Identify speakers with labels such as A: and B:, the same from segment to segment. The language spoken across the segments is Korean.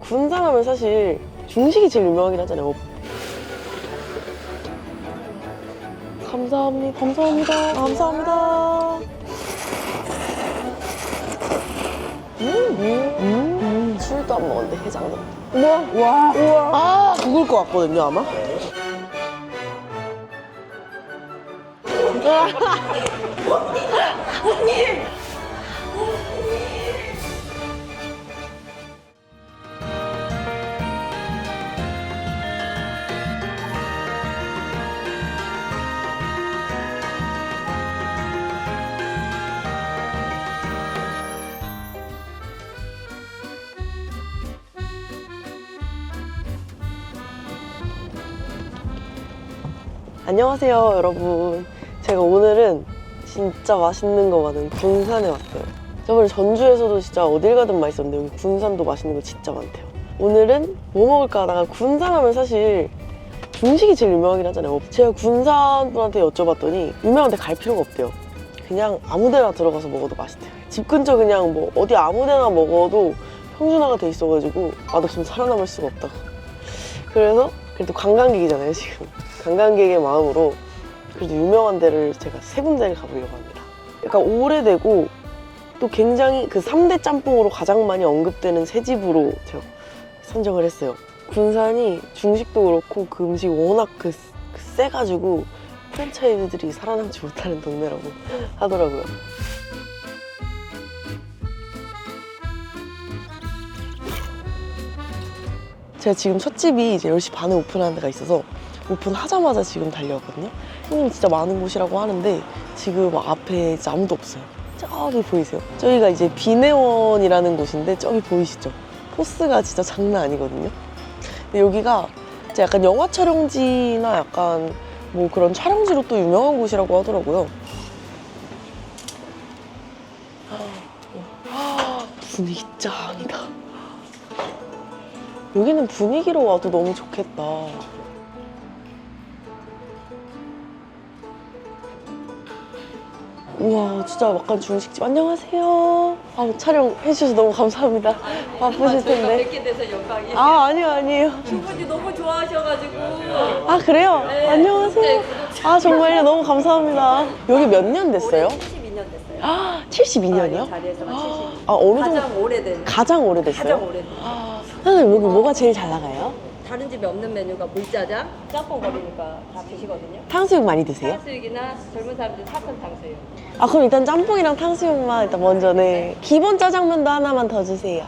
A: 군산하면 사실 중식이 제일 유명하긴 하잖아요. 감사합니다. 감사합니다. 감사합니다. 술도 안 먹었는데 해장도. 우와. 아, 죽을 것 같거든요, 아마. 안녕하세요, 여러분. 제가 오늘은 진짜 맛있는 거 많은 군산에 왔어요. 저번에 전주에서도 진짜 어딜 가든 맛있었는데 여기 군산도 맛있는 거 진짜 많대요. 오늘은 뭐 먹을까 하다가 군산 하면 사실 중식이 제일 유명하긴 하잖아요. 제가 군산 분한테 여쭤봤더니 유명한 데 갈 필요가 없대요. 그냥 아무 데나 들어가서 먹어도 맛있대요. 집 근처 그냥 뭐 어디 아무 데나 먹어도 평준화가 돼 있어가지고 맛없으면 살아남을 수가 없다고. 그래서 그래도 관광객이잖아요, 지금. 관광객의 마음으로 그래도 유명한 데를 제가 3군데를 가보려고 합니다. 약간 오래되고 또 굉장히 그 3대 짬뽕으로 가장 많이 언급되는 새 집으로 제가 선정을 했어요. 군산이 중식도 그렇고 그 음식이 워낙 세가지고 프랜차이즈들이 살아남지 못하는 동네라고 하더라고요. 제가 지금 첫 집이 이제 10시 반에 오픈하는 데가 있어서 오픈하자마자 지금 달려왔거든요. 형님 진짜 많은 곳이라고 하는데 지금 앞에 진짜 아무도 없어요. 저기 보이세요? 저기가 이제 비내원이라는 곳인데 저기 보이시죠? 포스가 진짜 장난 아니거든요. 근데 여기가 진짜 약간 영화 촬영지나 약간 뭐 그런 촬영지로 또 유명한 곳이라고 하더라고요. 분위기 짱이다. 여기는 분위기로 와도 너무 좋겠다. 우와, 진짜 약간 중식집. 안녕하세요. 아, 촬영해주셔서 너무 감사합니다. 바쁘실 텐데.
B: 저희가 뵙게 돼서 영광이에요.
A: 아, 아니에요.
B: 충분히 너무 좋아하셔가지고.
A: 아, 그래요?
B: 네.
A: 안녕하세요.
B: 네,
A: 아, 정말요? 너무 감사합니다. 여기 몇 년 됐어요?
B: 72년 됐어요.
A: 아, 72년이요?
B: 이 자리에서가 72년.
A: 아, 어느 정도?
B: 가장 오래된.
A: 가장 오래됐어요?
B: 가장 오래된.
A: 아, 선생님, 여기 뭐가 제일 잘 나가요?
B: 다른 집에 없는 메뉴가 물짜장, 짬뽕 거리니까 다 드시거든요.
A: 탕수육 많이 드세요?
B: 탕수육이나 젊은 사람들 사선 탕수육.
A: 아, 그럼 일단 짬뽕이랑 탕수육만 일단 먼저, 네. 기본 짜장면도 하나만 더 주세요.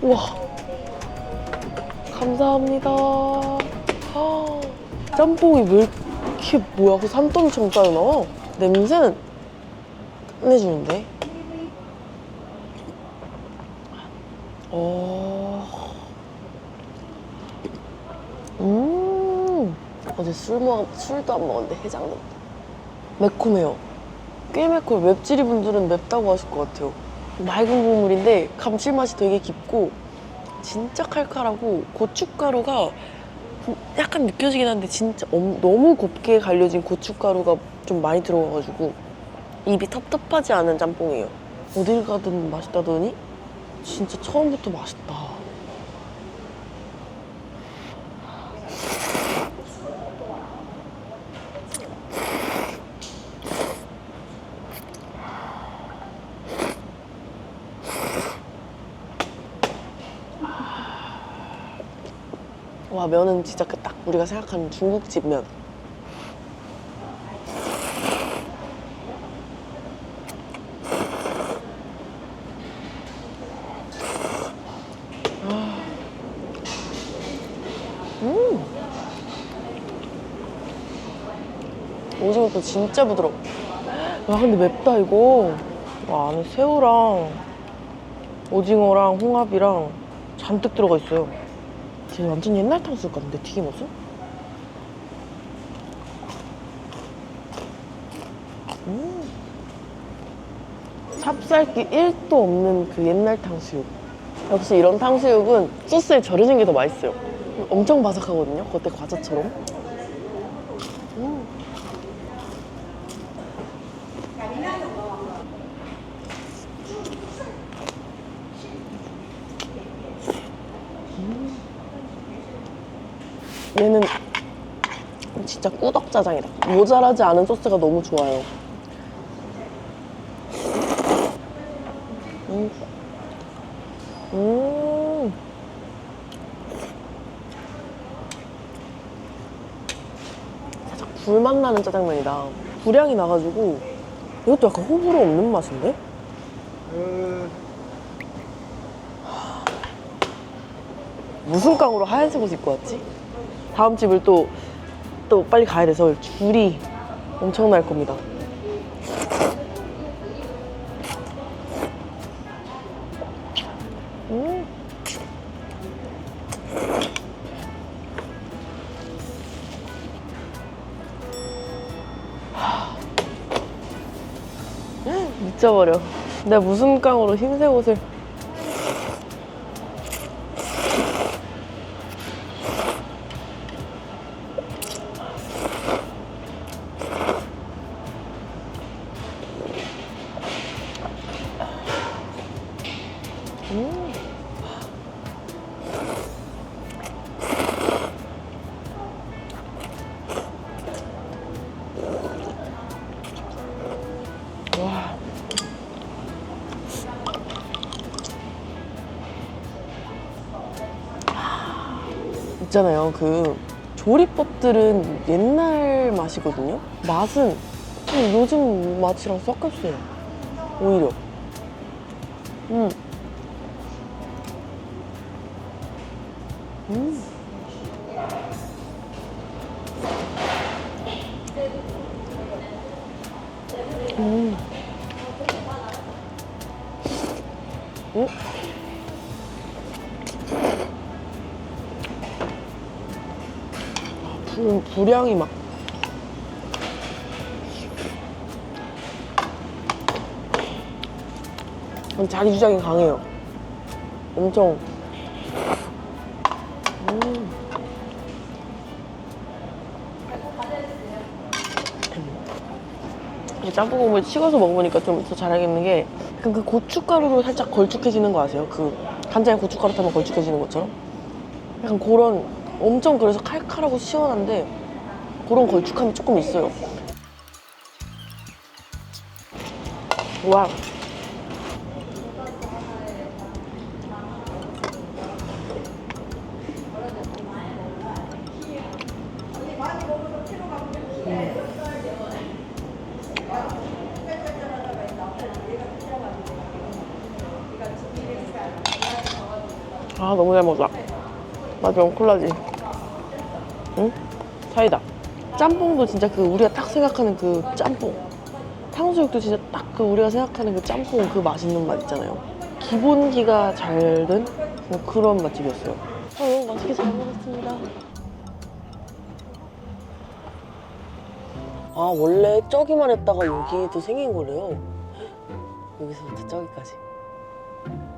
A: 우와, 감사합니다. 아, 짬뽕이 왜 이렇게 뭐야? 그 산더미처럼 짜나? 냄새는 끝내주는데? 어제 술도 안 먹었는데 해장도. 매콤해요. 꽤 매콤해요. 맵찔이 분들은 맵다고 하실 것 같아요. 맑은 국물인데 감칠맛이 되게 깊고 진짜 칼칼하고 고춧가루가 약간 느껴지긴 한데 진짜 너무 곱게 갈려진 고춧가루가 좀 많이 들어가가지고 입이 텁텁하지 않은 짬뽕이에요. 어딜 가든 맛있다더니 진짜 처음부터 맛있다. 와, 면은 진짜 그 딱 우리가 생각하는 중국집 면. 오징어도 진짜 부드러워. 와, 근데 맵다, 이거. 와, 안에 새우랑 오징어랑 홍합이랑 잔뜩 들어가 있어요. 쟤 완전 옛날 탕수육 같은데, 튀김옷은? 찹쌀기 1도 없는 그 옛날 탕수육. 역시 이런 탕수육은 소스에 절여진 게 더 맛있어요. 엄청 바삭하거든요, 겉에 과자처럼. 얘는 진짜 꾸덕짜장이다. 모자라지 않은 소스가 너무 좋아요. 살짝 불맛 나는 짜장면이다. 불향이 나가지고 이것도 약간 호불호 없는 맛인데? 무슨 깡으로 하얀색 옷 입고 왔지? 다음 집을 또 빨리 가야 돼서 줄이 엄청날 겁니다. 미쳐버려. 내가 무슨 깡으로 흰색 옷을. 와. 있잖아요. 그 조리법들은 옛날 맛이거든요. 맛은 요즘 맛이랑 섞였어요. 오히려. 불향이 막. 자기 주장이 강해요. 엄청. 짬뽕 국물 식어서 먹어보니까 좀 더 잘 알겠는 게 약간 그 고춧가루로 살짝 걸쭉해지는 거 아세요? 그 간장에 고춧가루 타면 걸쭉해지는 것처럼 약간 그런 엄청 그래서 칼칼하고 시원한데 그런 걸쭉함이 조금 있어요. 와. 아, 너무 잘 먹었다. 마지막 콜라지. 응? 사이다. 짬뽕도 진짜 그 우리가 딱 생각하는 그 짬뽕. 탕수육도 진짜 딱 그 우리가 생각하는 그 짬뽕 그 맛있는 맛 있잖아요. 기본기가 잘 된 그런 맛집이었어요. 너무 맛있게 잘 먹었습니다. 아, 원래 저기만 했다가 여기도 생긴 거래요. 여기서부터 저기까지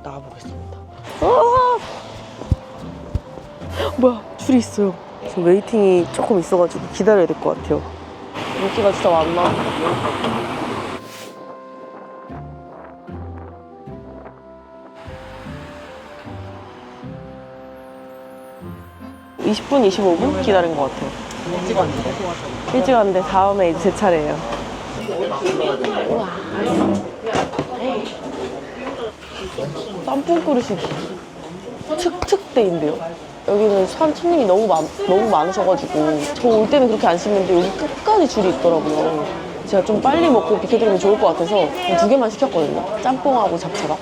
A: 나와보겠습니다. 뭐야, 줄이 있어요. 지금 웨이팅이 조금 있어가지고 기다려야 될 것 같아요. 인기가 진짜 많나? 20분, 25분 기다린 것 같아요. 일찍 왔는데 다음에 이제 제 차례예요. 우와. 짬뽕 그릇이 특대인데요. 여기는 손님이 너무 많으셔가지고 저 올 때는 그렇게 안 씹는데 여기 끝까지 줄이 있더라고요. 제가 좀 빨리 먹고 비켜드리면 좋을 것 같아서 2개만 시켰거든요. 짬뽕하고 잡채밥.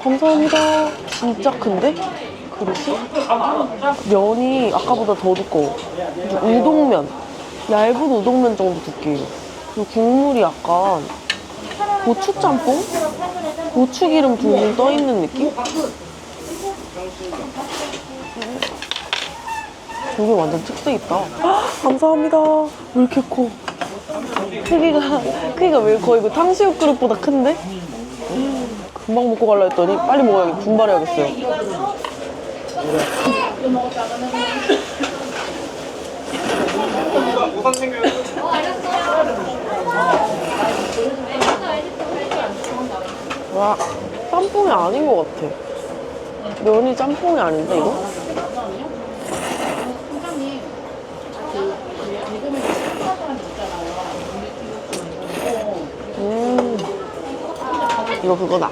A: 감사합니다. 진짜 큰데? 그릇이? 면이 아까보다 더 두꺼워. 우동면. 얇은 우동면 정도 두께예요. 그리고 국물이 약간 고추짬뽕? 고추기름 둥둥 떠있는 느낌? 이게 완전 특색 있다. 헉, 감사합니다. 왜 이렇게 커? 크기가 왜 거의 그 탕수육 그릇보다 큰데? 금방 먹고 갈라 했더니 빨리 먹어야겠, 분발해야겠어요. 와, 짬뽕이 아닌 것 같아. 면이 짬뽕이 아닌데, 이거? 이거 그거다.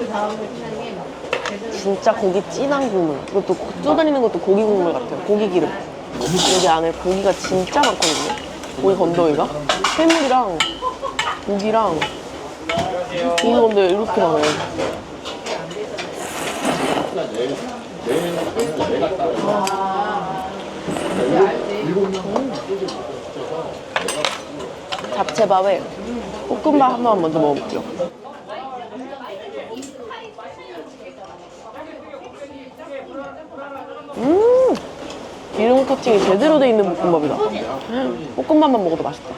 A: 진짜 고기 진한 국물. 이것도 쏟아내는 것도 고기 국물 같아요. 고기 기름. 여기 안에 고기가 진짜 많거든요. 고기 건더기가. 해물이랑 고기랑 고기 건더기 이렇게 많아요. 잡채밥에 볶음밥 한 번 먼저 먹어볼게요. 기름 코팅이 제대로 돼 있는 볶음밥이다. 볶음밥만 먹어도 맛있다.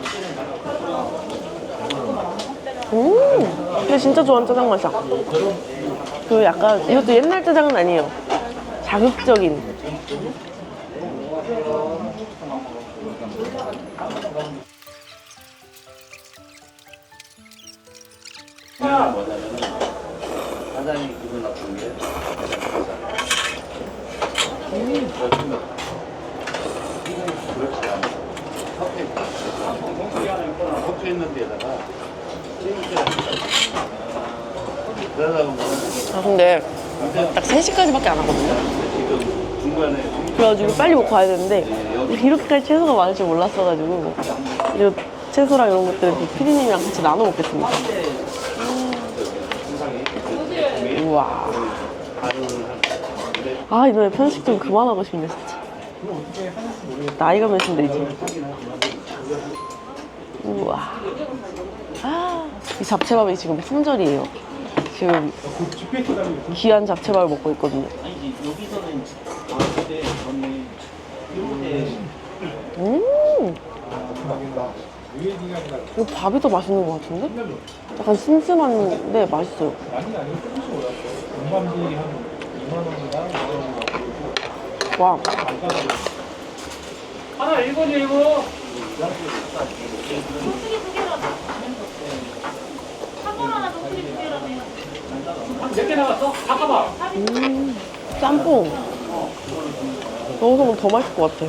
A: 근데 진짜 좋아하는 짜장 맛이야. 그 약간 이것도 옛날 짜장은 아니에요. 자극적인.
C: 사장이 기분 나쁜 게 그렇지 않아. 섞여 있는 데다가 그러다 보면
A: 아 근데 딱 3시까지밖에 안 하거든요.
C: 지금 중간에
A: 그래가지고 빨리 먹고 가야 되는데 이렇게까지 채소가 많을 줄 몰랐어가지고 이 채소랑 이런 것들은 피디님이랑 같이 나눠 먹겠습니다. 우와. 아 이번에 편식 좀 그만하고 싶네 진짜. 나이가 몇인데 이제. 우와. 아, 이 잡채밥이 지금 품절이에요. 지금 귀한 잡채밥을 먹고 있거든요. 이거 밥이 더 맛있는 것 같은데? 약간 슴슴한데 맛있어요. 와.
D: 하나 1번. 몇 개 나갔어? 잠깐만.
A: 짬뽕. 넣어서 먹으면 더 맛있을 것 같아.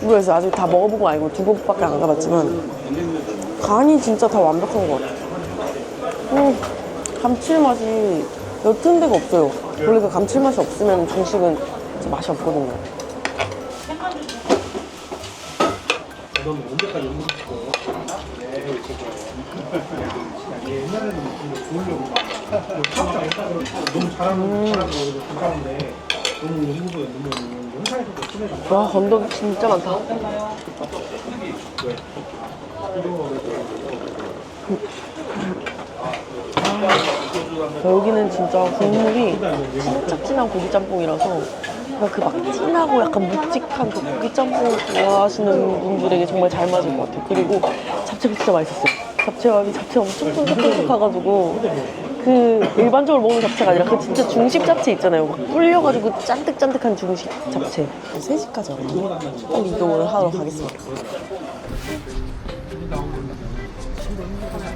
A: 그래서 아직 다 먹어보고 아니고 2곳밖에 안 가봤지만 간이 진짜 다 완벽한 것 같아요. 감칠맛이 옅은 데가 없어요. 원래 그 감칠맛이 없으면 중식은 진짜 맛이 없거든요. 와 건더기 진짜 많다. 여기는 진짜 국물이 진짜 진한 고기짬뽕이라서 그 막 진하고 약간 묵직한 그 고기짬뽕 좋아하시는 분들에게 정말 잘 맞을 것 같아요. 그리고 잡채가 진짜 맛있었어요. 잡채 엄청 쫀득쫀득해가지고 그 일반적으로 먹는 잡채가 아니라 그 진짜 중식 잡채 있잖아요. 막 불려가지고 짠득짠득한 중식 잡채. 3시까지 왔거든요. 꼭 이동을 하러 가겠습니다.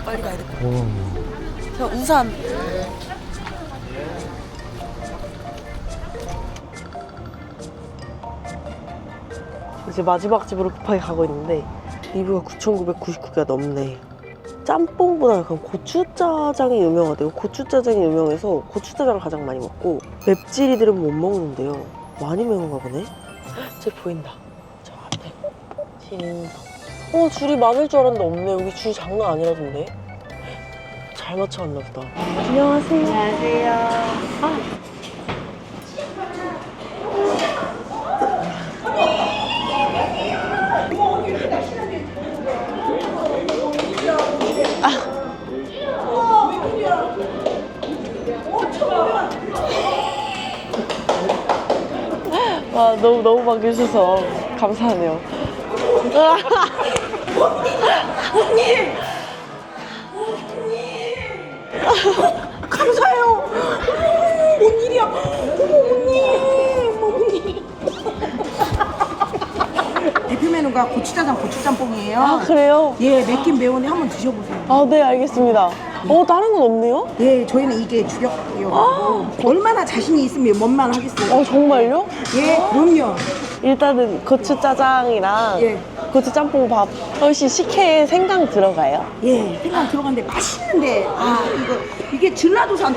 A: 빨리 가야 돼. 저 우산. 이제 마지막 집으로 급하게 가고 있는데 리뷰가 9,999개가 넘네. 짬뽕보다 약간 고추짜장이 유명하대요. 고추짜장이 유명해서 고추짜장을 가장 많이 먹고 맵찔이들은 못 먹는데요. 많이 매운가 보네. 저기 보인다. 저 앞에 신인성. 줄이 많을 줄 알았는데 없네. 여기 줄 장난 아니라던데. 잘 맞춰왔나 보다. 안녕하세요. 안녕하세요. 와, 너무 반겨주셔서 감사하네요.
E: 감사해요. 뭔 일이야? 어머님. 대표 메뉴가 고추짜장, 고추짬뽕이에요.
A: 아, 그래요?
E: 예, 맵긴 매운데 한번 드셔보세요.
A: 아, 네, 알겠습니다. 다른 건 없네요?
E: 예, 저희는 이게 주력이어서 얼마나 자신이 있으면 뭔만 하겠어요.
A: 정말요?
E: 예, 그럼요.
A: 일단은 고추짜장이랑
E: 예.
A: 고추짬뽕밥. 혹시 식혜에 생강 들어가요?
E: 예, 생강 들어갔는데 맛있는데 이게 전라도산.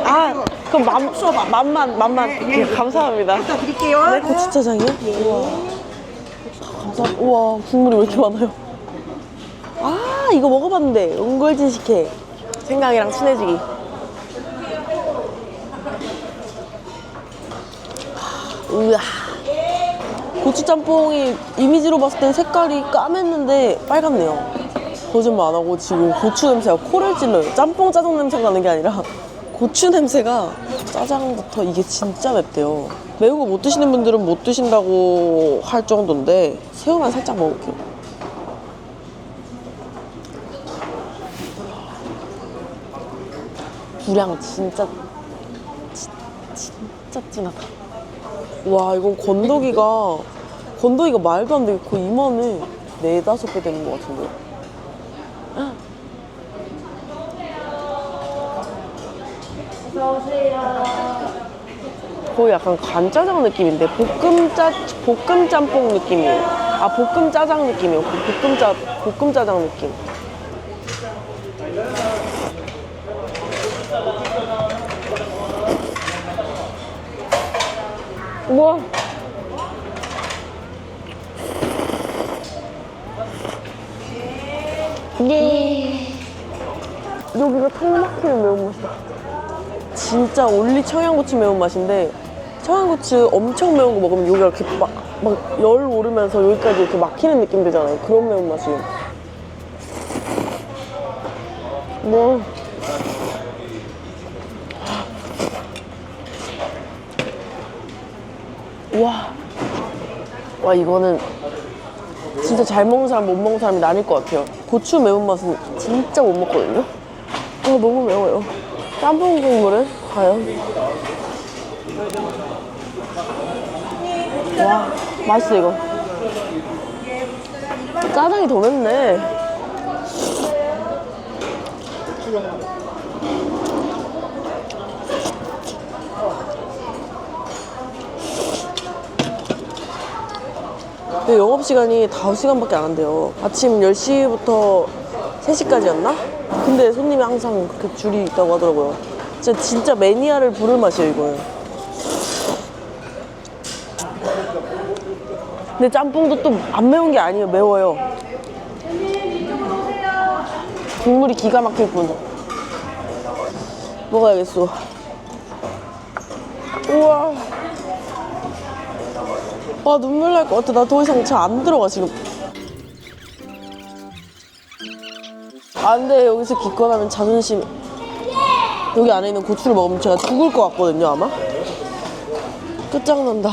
A: 아, 그럼
E: 써봐.
A: 맛만.
E: 예.
A: 감사합니다.
E: 갖다 드릴게요.
A: 네, 고추짜장이요? 우와. 감사합니다. 우와, 국물이 왜 이렇게 많아요? 아, 이거 먹어봤는데. 옹골진 식혜. 생강이랑 친해지기. 우와. 고추짬뽕이 이미지로 봤을 땐 색깔이 까맸는데 빨갛네요. 거짓말 안 하고 지금 고추 냄새가 코를 찔러요. 짬뽕 짜장 냄새가 나는 게 아니라 고추 냄새가 짜장부터 이게 진짜 맵대요. 매운 거 못 드시는 분들은 못 드신다고 할 정도인데 새우만 살짝 먹을게요. 분량 진짜 진하다. 와, 이건 건더기가 말도 안 되게 거의 이만해. 4-5배 되는 것 같은데. 거의 약간 간짜장 느낌인데 볶음 짬뽕 느낌이에요. 아, 볶음 짜장 느낌이에요. 볶음 짜장 느낌. 우와. 예. 여기가 턱 막히는 매운맛이다. 진짜 올리 청양고추 매운맛인데 청양고추 엄청 매운 거 먹으면 여기가 이렇게 막 열 오르면서 여기까지 이렇게 막히는 느낌 되잖아요. 그런 매운맛이에요. 뭐. 와, 이거는 진짜 잘 먹는 사람 못 먹는 사람이 나뉠 것 같아요. 고추 매운맛은 진짜 못 먹거든요. 너무 매워요. 짬뽕 국물은 과연? 와, 맛있어 이거. 짜장이 더 맵네. 영업시간이 5시간밖에 안 한대요. 아침 10시부터 3시까지였나? 근데 손님이 항상 그렇게 줄이 있다고 하더라고요. 진짜 매니아를 부를 맛이에요, 이거는. 근데 짬뽕도 또 안 매운 게 아니에요. 매워요. 국물이 기가 막힐 뿐. 먹어야겠어. 우와. 와, 눈물 날 것 같아. 나 더 이상 잘 안 들어가 지금. 안 돼. 여기서 기권하면 자존심. 여기 안에 있는 고추를 먹으면 제가 죽을 것 같거든요, 아마. 끝장난다.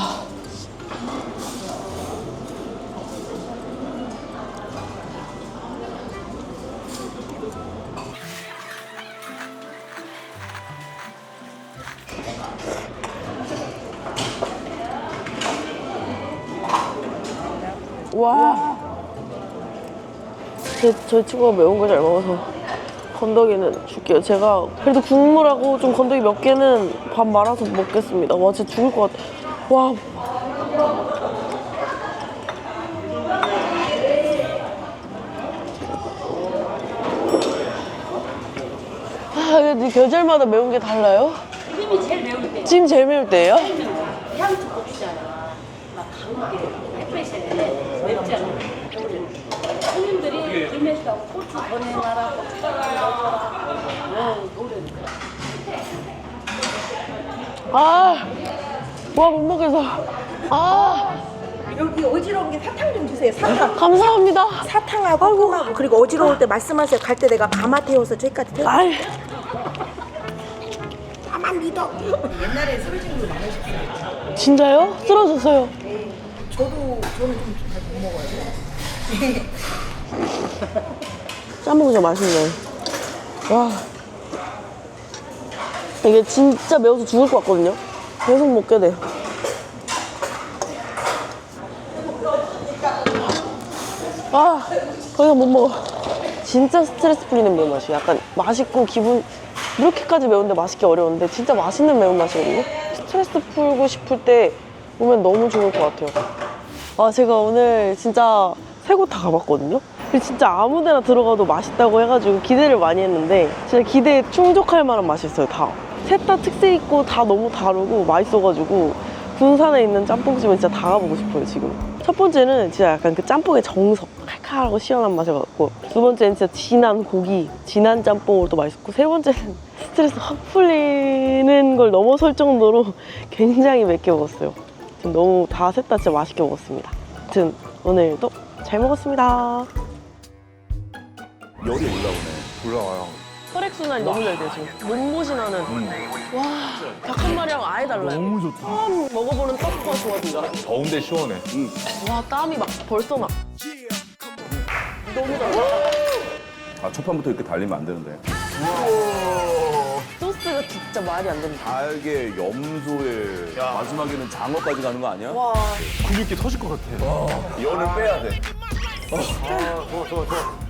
A: 와. 저희 친구가 매운 거 잘 먹어서 건더기는 줄게요. 제가 그래도 국물하고 좀 건더기 몇 개는 밥 말아서 먹겠습니다. 와, 진짜 죽을 것 같아. 와. 아니 계절마다 매운 게 달라요?
B: 지금이 제일 매울 때.
A: 지금 제일 매울 때예요?
B: 향수 고추잖아. 막 강하게 햇볕에 맵잖아. 손님들이 김에다 고추 더 내놔라, 고춧가루 넣어라. 노래.
A: 아, 와 못 먹겠어. 아,
E: 여기 어지러운 게 사탕 좀 주세요. 사탕.
A: 감사합니다.
E: 사탕하고 콩하고 그리고 어지러울 때 말씀하세요. 갈 때 내가 가마 태워서 저기까지 태워.
A: 아이,
E: 나만 믿어. 옛날에 쓰러진 분 많으셨어요.
A: 진짜요? 쓰러졌어요.
E: 저는 좀 잘 못 먹어요.
A: 짬뽕 진짜 맛있네. 와, 이게 진짜 매워서 죽을 것 같거든요. 계속 먹게 돼. 아, 더 이상 못 먹어. 진짜 스트레스 풀리는 매운맛이에요. 약간 맛있고 기분, 이렇게까지 매운데 맛있기 어려운데 진짜 맛있는 매운맛이거든요. 스트레스 풀고 싶을 때 오면 너무 좋을 것 같아요. 아, 제가 오늘 진짜 세 곳 다 가봤거든요. 근데 진짜 아무 데나 들어가도 맛있다고 해가지고 기대를 많이 했는데 진짜 기대에 충족할 만한 맛이었어요, 다. 셋 다 특색 있고 다 너무 다르고 맛있어가지고 군산에 있는 짬뽕집은 진짜 다 가보고 싶어요, 지금. 첫 번째는 진짜 약간 그 짬뽕의 정석, 칼칼하고 시원한 맛이었고, 두 번째는 진짜 진한 고기, 진한 짬뽕으로 또 맛있고, 세 번째는 스트레스 확 풀리는 걸 넘어설 정도로 굉장히 맵게 먹었어요. 지금 너무 다 셋 다 진짜 맛있게 먹었습니다. 아무튼 오늘도 잘 먹었습니다.
F: 열이 올라오네.
G: 올라와요.
A: 혈액순환이 너무 잘 돼요, 지금. 몸보신하는. 와, 닭 한 마리랑 아예 달라요.
G: 너무 좋다.
A: 처음 먹어보는 떡과 조합이다.
G: 더운데 시원해.
A: 와, 땀이 막 벌써 나. 너무 달라.
F: 아, 초판부터 이렇게 달리면 안 되는데.
A: 소스가 진짜 말이 안 됩니다.
F: 달게, 염소에, 마지막에는 장어까지 가는 거 아니야?
A: 와,
G: 근육이 터질 것 같아.
F: 연을 빼야 돼.
G: 좋아.